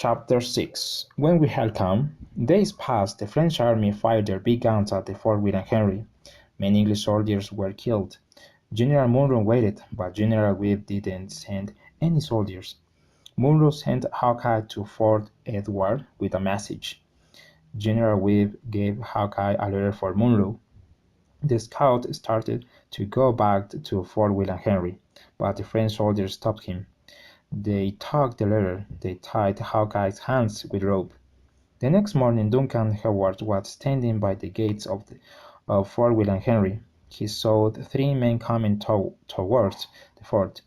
Chapter 6 When we had come, days passed. The French army fired their big guns at the Fort William Henry. Many English soldiers were killed. General Monroe waited, but General Webb didn't send any soldiers. Monroe sent Hawkeye to Fort Edward with a message. General Webb gave Hawkeye a letter for Monroe. The scout started to go back to Fort William Henry, but the French soldiers stopped him. They took the letter. They tied Hawkeye's hands with rope. The next morning Duncan Howard was standing by the gates of Fort William Henry. He saw three men coming towards the fort.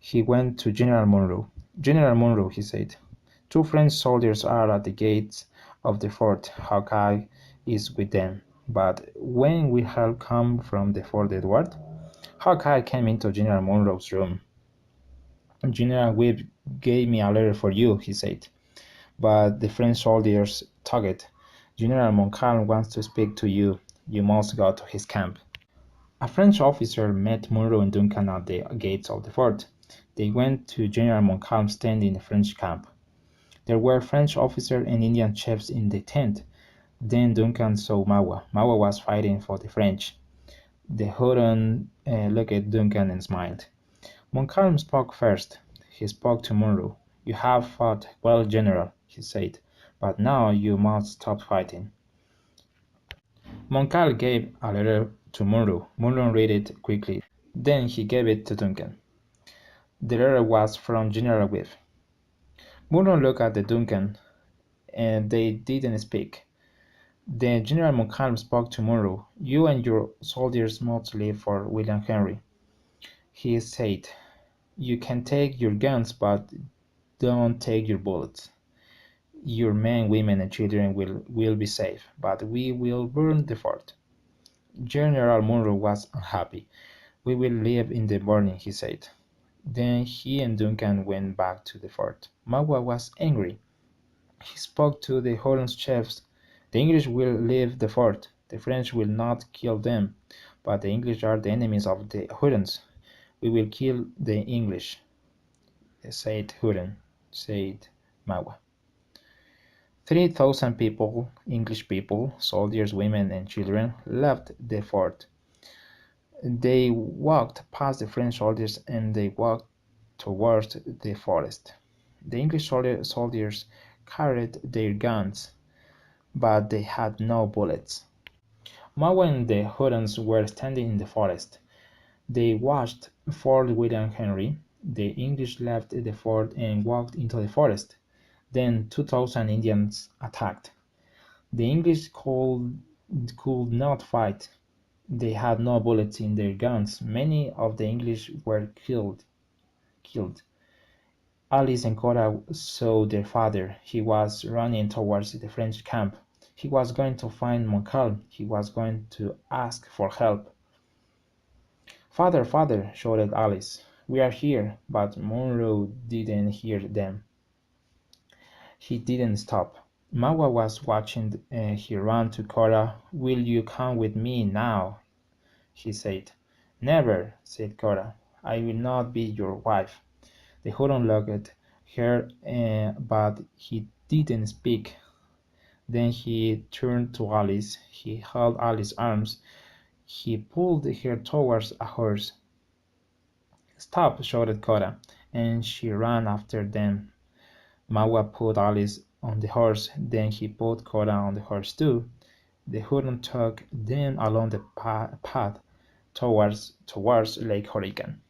He went to General Monroe. "General Monroe," he said, "two French soldiers are at the gates of the fort. Hawkeye is with them." "But when we have come from the Fort Edward?" Hawkeye came into General Monroe's room. "General Webb gave me a letter for you," he said, "but the French soldiers took it. General Montcalm wants to speak to you. You must go to his camp." A French officer met Monroe and Duncan at the gates of the fort. They went to General Montcalm standing in the French camp. There were French officers and Indian chiefs in the tent. Then Duncan saw Mawa. Mawa was fighting for the French. The Huron looked at Duncan and smiled. Montcalm spoke first. He spoke to Monroe. "You have fought well, General," he said, "but now you must stop fighting." Montcalm gave a letter to Monroe. Monroe read it quickly. Then he gave it to Duncan. The letter was from General Webb. Monroe looked at the Duncan, and they didn't speak. Then General Montcalm spoke to Monroe. "You and your soldiers must leave for William Henry," he said. "You can take your guns, but don't take your bullets. Your men, women, and children will be safe, but we will burn the fort." General Monroe was unhappy. "We will leave in the morning," he said. Then he and Duncan went back to the fort. Mawa was angry. He spoke to the Huron chiefs. "The English will leave the fort. The French will not kill them, but the English are the enemies of the Hurons. We will kill the English," said Mawa. 3,000 people, English people, soldiers, women, and children, left the fort. They walked past the French soldiers and they walked towards the forest. The English soldiers carried their guns, but they had no bullets. Mawa and the Hurons were standing in the forest. They watched Fort William Henry. The English left the fort and walked into the forest. Then 2,000 Indians attacked. The English could not fight. They had no bullets in their guns. Many of the English were killed. Alice and Cora saw their father. He was running towards the French camp. He was going to find Montcalm. He was going to ask for help. "Father, father," shouted Alice, "we are here." But Monroe didn't hear them. He didn't stop. Mawa was watching. He ran to Cora. "Will you come with me now?" he said. "Never," said Cora. "I will not be your wife." The Huron looked at her, but he didn't speak. Then he turned to Alice. He held Alice's arms. He pulled her towards a horse. "Stop!" shouted Cora, and she ran after them. Mawa put Alice on the horse. Then he put Cora on the horse too. The Huron took them along the path towards Lake Hurricane.